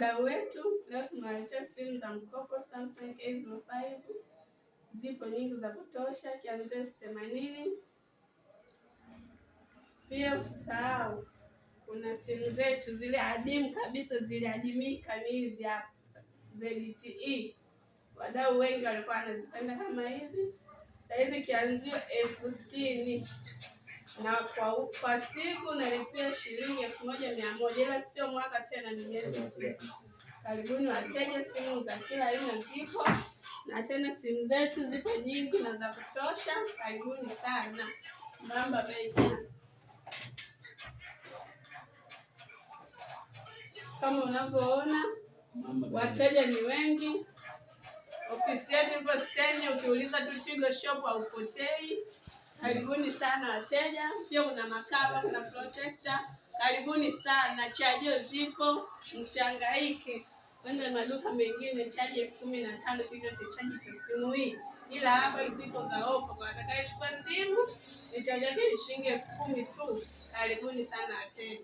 wadau wetu. Leo tunaletea simu za mkopo Samsung A05. Zipo nyingi za kutosha, kianzio 80. Pia usisahau kuna simu zetu zile adimu kabisa, zile adimika ni hizi hapa ZTE. Wadau wengi walikuwa wanazipenda kama hizi. Sasa hizi kianzio 60,000 na kwa siku nalipia shilingi 1100, ila sio mwaka tena, ni miezi 6. Karibuni wateja, simu za kila aina zipo, na tena simu zetu zipo nyingi na za kutosha. Karibuni sana. Mbamba bei. Kama unavyoona wateja ni wengi. Ofisi yetu ipo stendi, ukiuliza tu Tigo Shop haupotei. Karibuni sana wateja. Pia kuna makava, kuna protector. Karibuni sana. Chajio zipo, msihangaike kwenda maduka mengine chaji 15,000 kinywa cha chaji cha simu hii. Ila hapa zipo za ofa kwa atakayechukua simu, ni chaji yake ni shilingi 10,000 tu. Karibuni sana wateja.